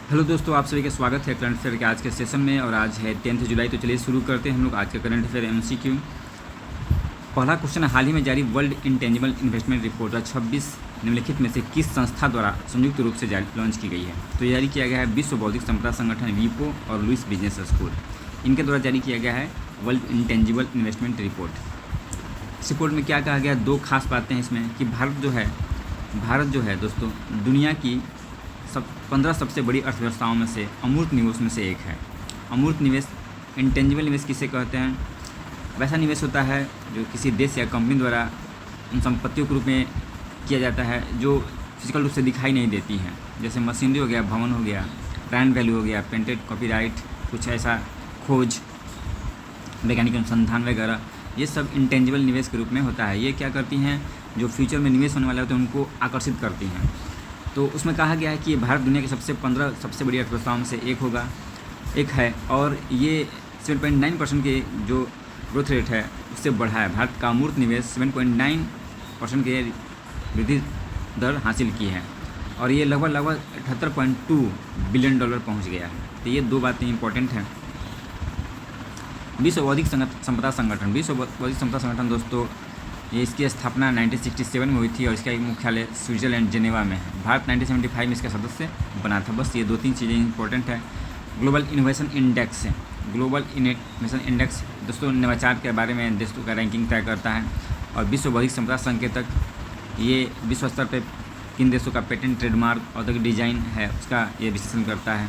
Hello दोस्तों, आप सभी का स्वागत है करंट अफेयर के आज के सेशन में। और आज है 10 जुलाई। तो चलिए शुरू करते हैं हम लोग आज का करंट अफेयर एमसीक्यू। पहला क्वेश्चन है, हाल ही में जारी वर्ल्ड इंटेंजिबल इन्वेस्टमेंट रिपोर्ट 2026 निम्नलिखित में से किस संस्था द्वारा संयुक्त रूप से जारी लॉन्च की गई है? तो ये जारी किया गया है विश्व बौद्धिक संपदा संगठन वीपो और लुइस बिजनेस स्कूल, इनके द्वारा जारी किया गया है वर्ल्ड इंटेंजिबल इन्वेस्टमेंट रिपोर्ट। इस रिपोर्ट में क्या कहा गया? दो खास बातें हैं इसमें कि भारत जो है दोस्तों दुनिया की 15 सबसे बड़ी अर्थव्यवस्थाओं में से अमूर्त निवेश में से एक है। अमूर्त निवेश, इंटेंजिबल निवेश किसे कहते हैं? वैसा निवेश होता है जो किसी देश या कंपनी द्वारा उन संपत्तियों के रूप में किया जाता है जो फिजिकल रूप से दिखाई नहीं देती हैं, जैसे मशीनरी हो गया, भवन हो गया, ब्रांड वैल्यू हो गया, पेटेंट, कॉपीराइट, कुछ ऐसा खोज, वैज्ञानिक अनुसंधान वगैरह, ये सब इंटेंजिबल निवेश के रूप में होता है। ये क्या करती हैं? जो फ्यूचर में निवेश होने वाले होते हैं उनको आकर्षित करती हैं। तो उसमें कहा गया है कि ये भारत दुनिया की 15 सबसे बड़ी अर्थव्यवस्थाओं में से एक है और ये 7.9% के जो ग्रोथ रेट है उससे बढ़ा है। भारत का अमूर्त निवेश 7.9% के वृद्धि दर हासिल की है और ये लगभग 78.2 बिलियन डॉलर पहुंच गया है। तो ये दो बातें इंपॉर्टेंट हैं। विश्व बौद्धिक संपदा संगठन दोस्तों, ये इसकी स्थापना 1967 में हुई थी और इसका एक मुख्यालय स्विट्ज़रलैंड जेनेवा में है। भारत 1975 में इसका सदस्य बना था। बस ये दो तीन चीज़ें इंपॉर्टेंट है। ग्लोबल इनोवेशन इंडेक्स है। ग्लोबल इनोवेशन इंडेक्स दोस्तों नवाचार के बारे में देशों का रैंकिंग तय करता है और विश्व बौद्धिक संपदा संकेतक ये विश्व स्तर पर किन देशों का पेटेंट, ट्रेडमार्क, औद्योगिक डिजाइन है उसका ये विश्लेषण करता है।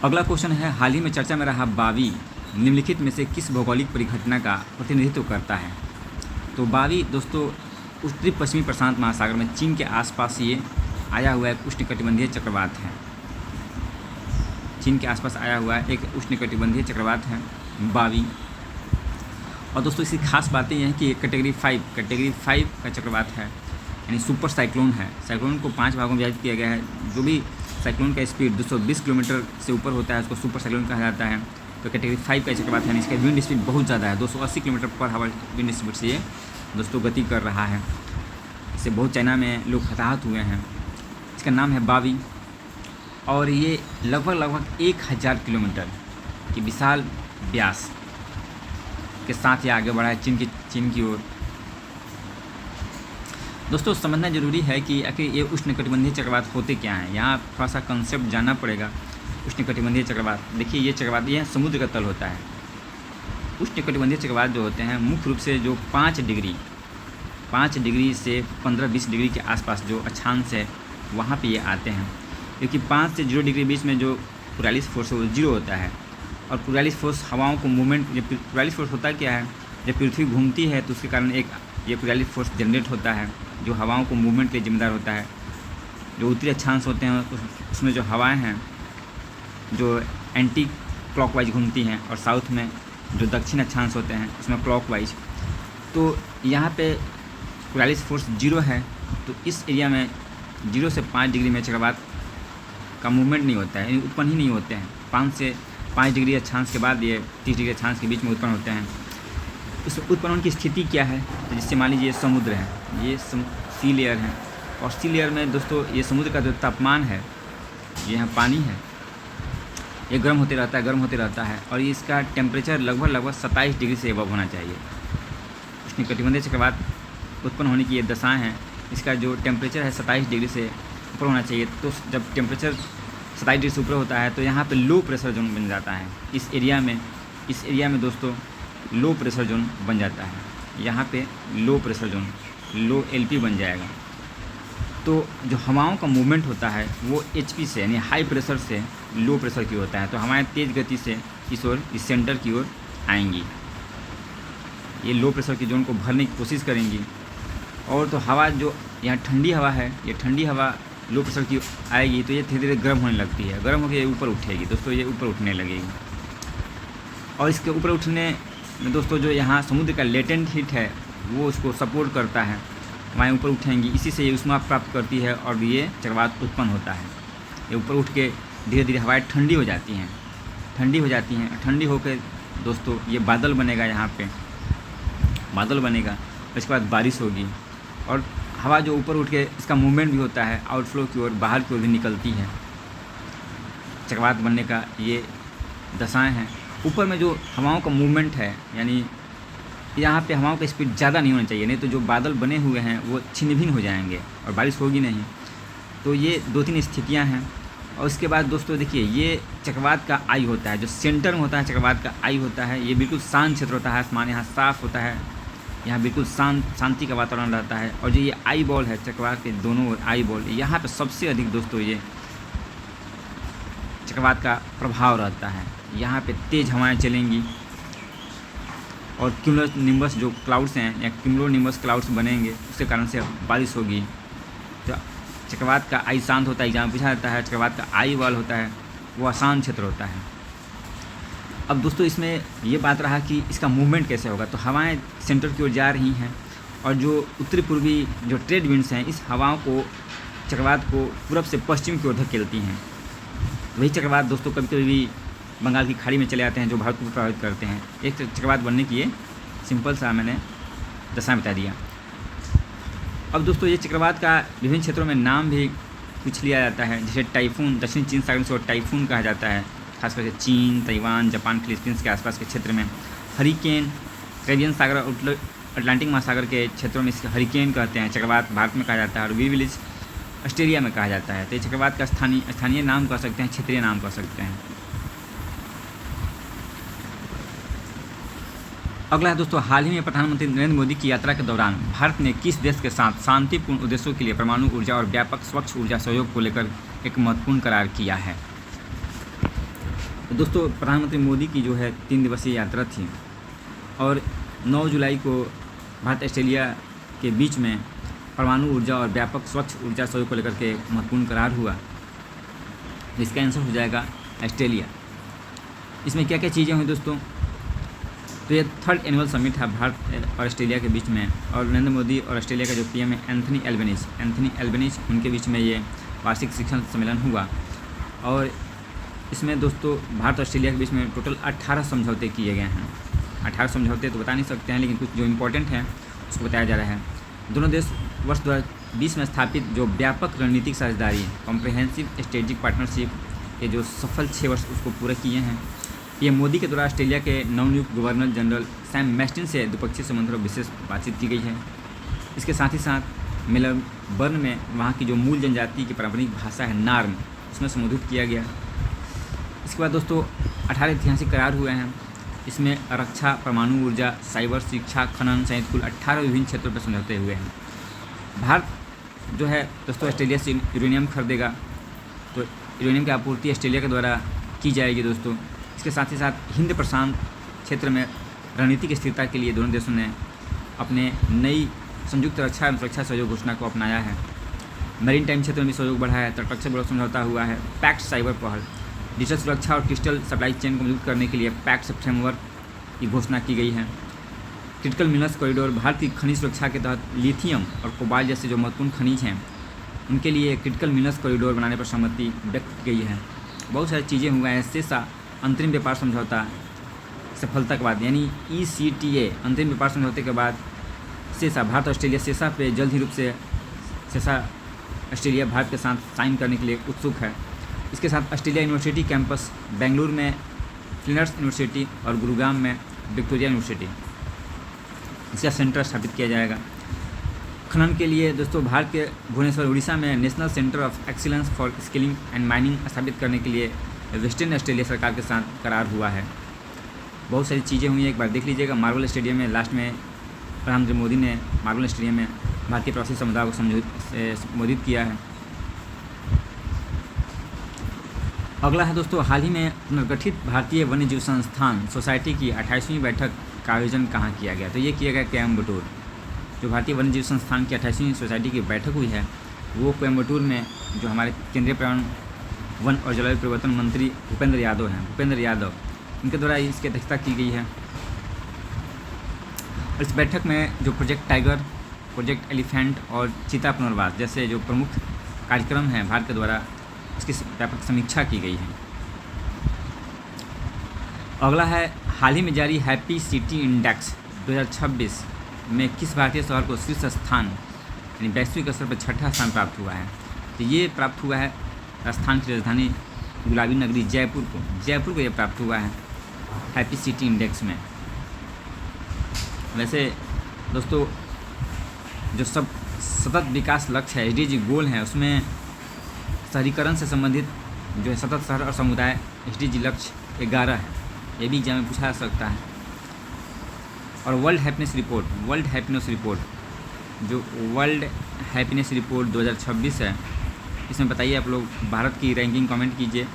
अगला क्वेश्चन है, हाल ही में चर्चा में रहा बावी निम्नलिखित में से किस भौगोलिक परिघटना का प्रतिनिधित्व करता है? तो बावी दोस्तों उत्तरी पश्चिमी प्रशांत महासागर में चीन के आसपास ये आया हुआ एक उष्णकटिबंधीय चक्रवात है। चीन के आसपास आया हुआ एक उष्णकटिबंधीय चक्रवात है बावी। और दोस्तों इसकी खास बातें यह है कि कैटेगरी 5 का चक्रवात है, यानी सुपर साइक्लोन है। साइक्लोन को 5 भागों में विभाजित किया गया है। जो भी साइक्लोन का स्पीड 220 किलोमीटर से ऊपर होता है उसको सुपर साइक्लोन कहा जाता है। तो कैटेगरी 5 का चक्रवात है, इसका विंड स्पीड बहुत ज़्यादा है, 280 kilometre per hour wind speed से ये दोस्तों गति कर रहा है। इससे बहुत चाइना में लोग हताहत हुए हैं। इसका नाम है बावी और ये लगभग 1000 किलोमीटर की विशाल व्यास के साथ ये आगे बढ़ा है चीन की ओर। दोस्तों समझना जरूरी है कि आखिर ये उष्णकटिबंधीय चक्रवात होते क्या हैं। यहाँ थोड़ा सा कंसेप्ट जानना पड़ेगा। उष्णकटिबंधीय चक्रवात, देखिए ये चक्रवात ये समुद्र का तल होता है। उष्णकटिबंधीय चक्रवात जो होते हैं मुख्य रूप से जो 5 डिग्री से 15-20 डिग्री के आसपास जो अक्षांश है वहाँ पे ये आते हैं, क्योंकि 5 से 0 डिग्री बीच में जो पुरालिस फोर्स है वो 0 होता है। और पुरालिस फोर्स हवाओं को मूवमेंट, जब पुरालिस फोर्स होता क्या है, जब पृथ्वी घूमती है तो उसके कारण एक ये पुरालिस फोर्स जनरेट होता है जो हवाओं को मूवमेंट के लिए जिम्मेदार होता है। जो उत्तरी अक्षांश होते हैं उसमें जो हवाएँ हैं जो एंटी क्लॉकवाइज घूमती हैं और साउथ में जो दक्षिण अक्षांश होते हैं उसमें क्लॉकवाइज। तो यहाँ पे पुरालिस फोर्स 0 है, तो इस एरिया में 0 से 5 डिग्री में चक्रवात का मूवमेंट नहीं होता है, उत्पन्न ही नहीं होते हैं। 5 से 5 डिग्री अक्षांश के बाद ये 30 डिग्री अक्षांश के बीच में उत्पन्न होते हैं। इस उत्पन्न होने की स्थिति क्या है? तो जिससे मान लीजिए समुद्र है, ये सी लेयर है और सी लेयर में दोस्तों ये समुद्र का जो तापमान है, ये यहाँ पानी है, ये गर्म होते रहता है और इसका टेम्परेचर लगभग 27 डिग्री से एबव होना चाहिए। उष्णकटिबंधीय चक्रवात उत्पन्न होने की ये दशाएं हैं। इसका जो टेम्परेचर है 27 डिग्री से ऊपर होना चाहिए। तो जब टेम्परेचर 27 डिग्री से ऊपर होता है तो यहाँ पे लो प्रेशर जोन बन जाता है। इस एरिया में दोस्तों लो प्रेशर जोन बन जाता है। यहाँ पे लो प्रेशर जोन, लो LP बन जाएगा। तो जो हवाओं का मूवमेंट होता है वो HP से यानी हाई प्रेशर से लो प्रेशर की होता है। तो हवाएं तेज़ गति से इस सेंटर की ओर आएंगी, ये लो प्रेशर की जोन को भरने की कोशिश करेंगी। और तो हवा जो यहाँ ठंडी हवा है, ये ठंडी हवा लो प्रेशर की आएगी तो ये धीरे धीरे गर्म होने लगती है। गर्म होकर ये ऊपर उठेगी दोस्तों, ये ऊपर उठने लगेगी। और इसके ऊपर उठने में दोस्तों जो यहाँ समुद्र का लेटेंट हीट है वो उसको सपोर्ट करता है, हवाएं ऊपर उठेंगी, इसी से ये ऊष्मा प्राप्त करती है और ये चक्रवात उत्पन्न होता है। ये ऊपर उठ के धीरे धीरे हवाएं ठंडी हो जाती हैं। ठंडी होकर दोस्तों ये बादल बनेगा, यहाँ पे बादल बनेगा, इसके बाद बारिश होगी और हवा जो ऊपर उठ के इसका मूवमेंट भी होता है, आउटफ्लो की ओर, बाहर की ओर भी निकलती है। चक्रवात बनने का ये दशाएं हैं। ऊपर में जो हवाओं का मूवमेंट है, यानी यहाँ पे हवाओं का स्पीड ज़्यादा नहीं होना चाहिए, नहीं तो जो बादल बने हुए हैं वो छिन्न भिन्न हो जाएंगे और बारिश होगी नहीं। तो ये 2-3 स्थितियाँ हैं। और उसके बाद दोस्तों देखिए, ये चक्रवात का आई होता है, जो सेंटर में होता है चक्रवात का आई होता है, ये बिल्कुल शांत क्षेत्र होता है, आसमान यहाँ साफ़ होता है, यहाँ बिल्कुल शांति का वातावरण रहता है। और जो ये आई बॉल है चक्रवात के दोनों आई बॉल, यहाँ पे सबसे अधिक दोस्तों ये चक्रवात का प्रभाव रहता है। यहाँ पे तेज़ हवाएं चलेंगी और क्यूमुलोनिम्बस जो क्लाउड्स हैं या क्यूमुलोनिम्बस क्लाउड्स बनेंगे, उसके कारण से बारिश होगी। तो चक्रवात का आई शांत होता है, एग्जाम पूछा जाता है। चक्रवात का आई बॉल होता है, वो अशांत क्षेत्र होता है। अब दोस्तों इसमें ये बात रहा कि इसका मूवमेंट कैसे होगा। तो हवाएं सेंटर की ओर जा रही हैं और जो उत्तरी पूर्वी जो ट्रेड विंड्स हैं, इस हवाओं को चक्रवात को पूरब से पश्चिम की ओर धकेलती हैं। वही चक्रवात दोस्तों कभी कभी भी बंगाल की खाड़ी में चले आते हैं, जो भारत को प्रभावित करते हैं। एक चक्रवात बनने की ये सिंपल सा मैंने दशा बता दिया। अब दोस्तों ये चक्रवात का विभिन्न क्षेत्रों में नाम भी पूछ लिया जाता है, जैसे टाइफून दक्षिण चीन सागर से टाइफून कहा जाता है, खासकर से चीन, ताइवान, जापान, फिलीपींस के आसपास के क्षेत्र में। हरिकेन कैरिबियन सागर और अटलांटिक महासागर के क्षेत्रों में इसके हरिकेन कहते हैं। चक्रवात भारत में कहा जाता है और वी विलेज ऑस्ट्रेलिया में कहा जाता है। तो ये चक्रवात का स्थानीय नाम कह सकते हैं, क्षेत्रीय नाम कह सकते हैं। अगला है दोस्तों, हाल ही में प्रधानमंत्री नरेंद्र मोदी की यात्रा के दौरान भारत ने किस देश के साथ शांतिपूर्ण उद्देश्यों के लिए परमाणु ऊर्जा और व्यापक स्वच्छ ऊर्जा सहयोग को लेकर एक महत्वपूर्ण करार किया है। तो दोस्तों प्रधानमंत्री मोदी की जो है 3 दिवसीय यात्रा थी और 9 जुलाई को भारत ऑस्ट्रेलिया के बीच में परमाणु ऊर्जा और व्यापक स्वच्छ ऊर्जा सहयोग को लेकर के एक महत्वपूर्ण करार हुआ। इसका आंसर हो जाएगा ऑस्ट्रेलिया। इसमें क्या क्या चीज़ें हुई दोस्तों, तो ये 3rd एनुअल समिट है भारत और ऑस्ट्रेलिया के बीच में, और नरेंद्र मोदी और ऑस्ट्रेलिया का जो पीएम है एंथनी एल्बनीज उनके बीच में ये वार्षिक शिखर सम्मेलन हुआ। और इसमें दोस्तों भारत और ऑस्ट्रेलिया के बीच में टोटल 18 समझौते किए गए हैं। 18 समझौते तो बता नहीं सकते हैं, लेकिन कुछ जो इम्पोर्टेंट हैं उसको बताया जा रहा है। दोनों देश वर्ष 2020 में स्थापित जो व्यापक रणनीतिक साझेदारी कॉम्प्रिहेंसिव स्ट्रेटेजिक पार्टनरशिप के जो सफल 6 वर्ष उसको पूरे किए हैं। पीएम मोदी के द्वारा ऑस्ट्रेलिया के नवनियुक्त गवर्नर जनरल सैम मैस्टिन से द्विपक्षीय संबंधों पर विशेष बातचीत की गई है। इसके साथ ही साथ मेलबर्न में वहाँ की जो मूल जनजाति की पारंपरिक भाषा है नार्म, उसमें संबोधित किया गया। इसके बाद दोस्तों 18 ऐतिहासिक करार हुए हैं। इसमें रक्षा, परमाणु ऊर्जा, साइबर, शिक्षा, खनन सहित कुल 18 विभिन्न क्षेत्रों पर समझौते हुए हैं। भारत जो है दोस्तों ऑस्ट्रेलिया से यूरेनियम खरीदेगा, तो यूरेनियम की आपूर्ति ऑस्ट्रेलिया के द्वारा की जाएगी दोस्तों। इसके साथ ही साथ हिंद प्रशांत क्षेत्र में रणनीतिक स्थिरता के लिए दोनों देशों ने अपने नई संयुक्त रक्षा एवं सुरक्षा सहयोग घोषणा को अपनाया है। मैरीन टाइम क्षेत्र में भी सहयोग बढ़ा है, तटरक्षक बड़ा समझौता हुआ है। पैक्ट साइबर पहल, डिजिटल सुरक्षा और क्रिस्टल सप्लाई चेन को मजबूत करने के लिए पैक्ट फ्रेमवर्क की घोषणा की गई है। क्रिटिकल मिनरल्स कॉरिडोर, भारत की खनिज सुरक्षा के तहत लिथियम और कोबाल्ट जैसे जो महत्वपूर्ण खनिज हैं उनके लिए क्रिटिकल मिनरल्स कॉरिडोर बनाने पर सहमति व्यक्त की गई है। बहुत सारी चीज़ें हुआ है। सेसा अंतरिम व्यापार समझौता सफलता के बाद, यानी ECTA अंतरिम व्यापार समझौते के बाद सेसा, भारत ऑस्ट्रेलिया सेसा पे जल्द ही रूप से सेसा ऑस्ट्रेलिया भारत के साथ साइन करने के लिए उत्सुक है। इसके साथ ऑस्ट्रेलिया यूनिवर्सिटी कैंपस बेंगलुरु में फ्लिनर्स यूनिवर्सिटी और गुरुग्राम में विक्टोरिया यूनिवर्सिटी इसका सेंटर स्थापित किया जाएगा। खनन के लिए दोस्तों भारत के भुवनेश्वर उड़ीसा में national centre of excellence for skilling and mining स्थापित करने के लिए वेस्टर्न ऑस्ट्रेलिया सरकार के साथ करार हुआ है। बहुत सारी चीज़ें हुई हैं, एक बार देख लीजिएगा। मार्बल स्टेडियम में लास्ट में प्रधानमंत्री मोदी ने मार्बल स्टेडियम में भारतीय प्रवासी समुदाय को संबोधित किया है। अगला है दोस्तों, हाल ही में पुनर्गठित भारतीय वन्यजीव संस्थान सोसाइटी की 28वीं बैठक का आयोजन कहाँ किया गया, तो ये किया गया कोयम्बटूर। जो भारतीय वन्यजीव संस्थान की 28वीं सोसाइटी की बैठक हुई है वो कोयम्बटूर में, जो हमारे केंद्रीय पर्यावरण, वन और जलवायु परिवर्तन मंत्री भूपेंद्र यादव उनके द्वारा इसकी अध्यक्षता की गई है। और इस बैठक में जो प्रोजेक्ट टाइगर, प्रोजेक्ट एलिफेंट और चीता पुनर्वास जैसे जो प्रमुख कार्यक्रम हैं भारत के द्वारा, उसकी व्यापक समीक्षा की गई है। अगला है, हाल ही में जारी हैप्पी सिटी इंडेक्स 2026 में किस भारतीय शहर को शीर्ष स्थान यानी वैश्विक स्तर पर 6ठा स्थान प्राप्त हुआ है, तो ये प्राप्त हुआ है राजस्थान की राजधानी गुलाबी नगरी जयपुर को ये प्राप्त हुआ है हैप्पी सिटी इंडेक्स में। वैसे दोस्तों जो सब सतत विकास लक्ष्य है SDG गोल है, उसमें शहरीकरण से संबंधित जो है सतत शहर और समुदाय SDG लक्ष्य 11 है। ये भी एग्जाम में पूछा जा सकता है। और वर्ल्ड हैप्पीनेस रिपोर्ट जो वर्ल्ड हैप्पीनेस रिपोर्ट 2026 है, इसमें बताइए आप लोग भारत की रैंकिंग कमेंट कीजिए।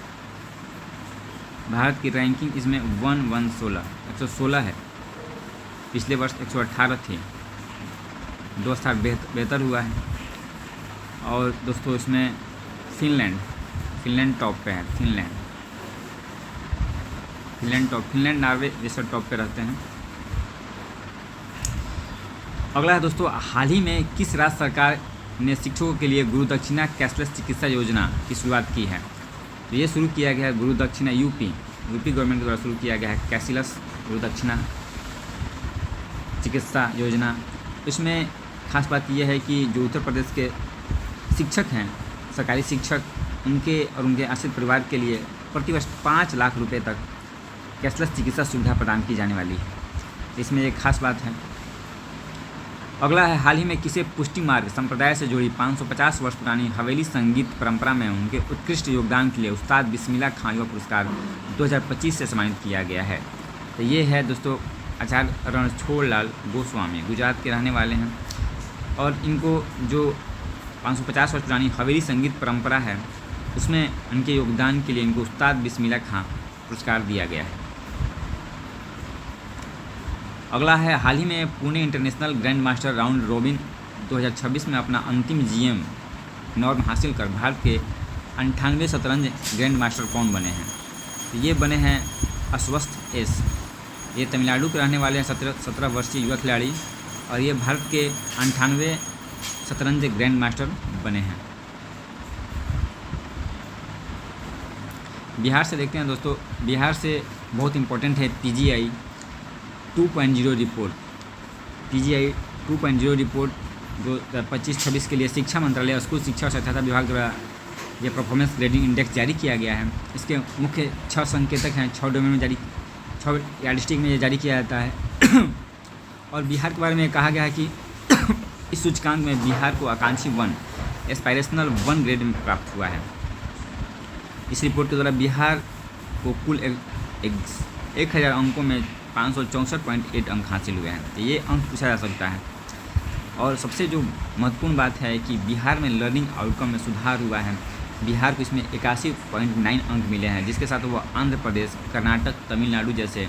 भारत की रैंकिंग इसमें 116 है। पिछले वर्ष 118 थी, 2 स्थान बेहतर हुआ है। और दोस्तों इसमें फिनलैंड टॉप पे है। फिनलैंड नॉर्वे जैसे टॉप पे रहते हैं। अगला है दोस्तों, हाल ही में किस राज्य सरकार ने शिक्षकों के लिए गुरु दक्षिणा कैशलेस चिकित्सा योजना की शुरुआत की है? तो ये शुरू किया गया है गुरु दक्षिणा यूपी गवर्नमेंट के द्वारा शुरू किया गया है कैशलेस गुरु दक्षिणा चिकित्सा योजना। इसमें खास बात यह है कि जो उत्तर प्रदेश के शिक्षक हैं, सरकारी शिक्षक, उनके आश्रित परिवार के लिए प्रतिवर्ष 5 लाख रुपए तक कैशलेस चिकित्सा सुविधा प्रदान की जाने वाली है। इसमें एक खास बात है। अगला है, हाल ही में किसे पुष्टि मार्ग संप्रदाय से जुड़ी 550 वर्ष पुरानी हवेली संगीत परंपरा में उनके उत्कृष्ट योगदान के लिए उस्ताद बिस्मिल्लाह खां युवा पुरस्कार 2025 से सम्मानित किया गया है? तो ये है दोस्तों आचार्य रणछोड़लाल गोस्वामी, गुजरात के रहने वाले हैं। और इनको जो 550 वर्ष पुरानी हवेली संगीत परंपरा है, उसमें उनके योगदान के लिए इनको उस्ताद बिस्मिल्लाह खां पुरस्कार दिया गया है। अगला है, हाल ही में Pune international grand master round robin 2026 में अपना अंतिम GM नॉर्म हासिल कर भारत के 98 शतरंज ग्रैंड मास्टर कौन बने हैं? तो ये बने हैं अश्वस्थ एस। ये तमिलनाडु के रहने वाले हैं, 17 वर्षीय युवा खिलाड़ी, और ये भारत के 98 शतरंज ग्रैंड मास्टर बने हैं। बिहार से देखते हैं दोस्तों। बिहार से बहुत इम्पोर्टेंट है PGI 2.0 रिपोर्ट। PGI 2.0 रिपोर्ट 2025-26 के लिए शिक्षा मंत्रालय, स्कूल शिक्षा और साक्षरता विभाग द्वारा ये परफॉर्मेंस ग्रेडिंग इंडेक्स जारी किया गया है। इसके मुख्य 6 संकेतक हैं, 6 डोमेन में 6 यार्डस्टिक में ये जारी किया जाता है। और बिहार के बारे में कहा गया है कि इस सूचकांक में बिहार को आकांक्षी 1 एस्पायरेशनल 1 ग्रेड में प्राप्त हुआ है। इस रिपोर्ट के द्वारा बिहार को कुल 1000 अंकों में 564.8 अंक हासिल हुए हैं। तो ये अंक पूछा जा सकता है। और सबसे जो महत्वपूर्ण बात है कि बिहार में लर्निंग आउटकम में सुधार हुआ है। बिहार को इसमें 81.9 अंक मिले हैं, जिसके साथ वो आंध्र प्रदेश, कर्नाटक, तमिलनाडु जैसे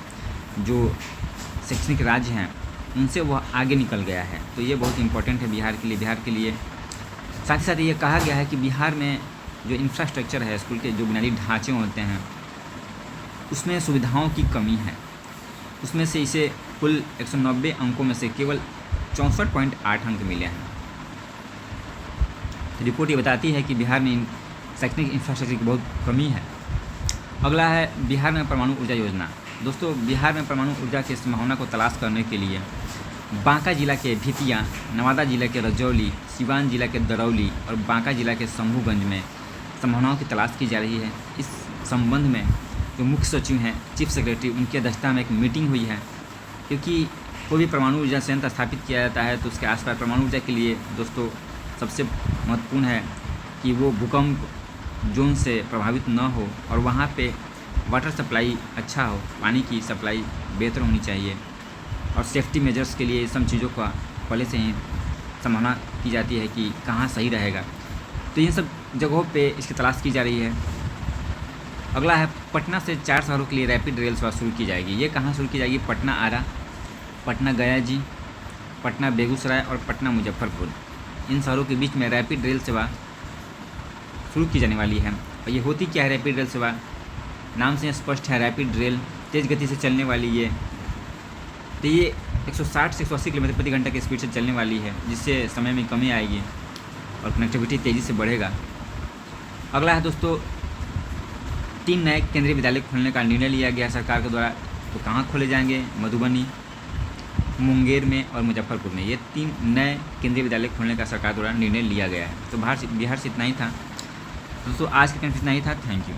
जो शैक्षणिक राज्य हैं उनसे वह आगे निकल गया है। तो ये बहुत इंपॉर्टेंट है बिहार के लिए। साथ ही साथ ये कहा गया है कि बिहार में जो इंफ्रास्ट्रक्चर है, स्कूल के जो बुनियादी ढांचे होते हैं, उसमें सुविधाओं की कमी है। उसमें से इसे कुल 190 अंकों में से केवल 64.8 अंक मिले हैं। रिपोर्ट ये बताती है कि बिहार में शैक्षणिक इंफ्रास्ट्रक्चर की बहुत कमी है। अगला है बिहार में परमाणु ऊर्जा योजना। दोस्तों बिहार में परमाणु ऊर्जा की संभावना को तलाश करने के लिए बांका जिला के भितिया, नवादा जिला के रजौली, सिवान जिला के दरौली और बांका जिला के शंभूगंज में संभावनाओं की तलाश की जा रही है। इस संबंध में जो मुख्य सचिव हैं, चीफ सेक्रेटरी, उनकी अध्यक्षता में एक मीटिंग हुई है। क्योंकि कोई भी परमाणु ऊर्जा संयंत्र स्थापित किया जाता है तो उसके आसपास परमाणु ऊर्जा के लिए दोस्तों सबसे महत्वपूर्ण है कि वो भूकंप जोन से प्रभावित न हो और वहाँ पे वाटर सप्लाई अच्छा हो, पानी की सप्लाई बेहतर होनी चाहिए। और सेफ्टी मेजर्स के लिए सब चीज़ों का पहले से ही संभावना की जाती है कि कहाँ सही रहेगा। तो इन सब जगहों पे इसकी तलाश की जा रही है। अगला है पटना से 4 शहरों के लिए रैपिड रेल सेवा शुरू की जाएगी। ये कहाँ शुरू की जाएगी? पटना आरा, पटना गया जी, पटना बेगूसराय और पटना मुजफ्फरपुर। इन शहरों के बीच में रैपिड रेल सेवा शुरू की जाने वाली है। और ये होती क्या है रैपिड रेल सेवा? नाम से स्पष्ट है, रैपिड रेल, तेज़ गति से चलने वाली ये। तो ये 160 से 180 किलोमीटर प्रति घंटा की स्पीड से चलने वाली है, जिससे समय में कमी आएगी और कनेक्टिविटी तेज़ी से बढ़ेगा। अगला है दोस्तों 3 नए केंद्रीय विद्यालय खोलने का निर्णय लिया गया सरकार के द्वारा। तो कहाँ खोले जाएंगे? मधुबनी, मुंगेर में और मुजफ्फरपुर में। ये 3 नए केंद्रीय विद्यालय खोलने का सरकार द्वारा निर्णय लिया गया है। तो बिहार से इतना ही था दोस्तों। आज का कंटेंट इतना ही था। Thank you.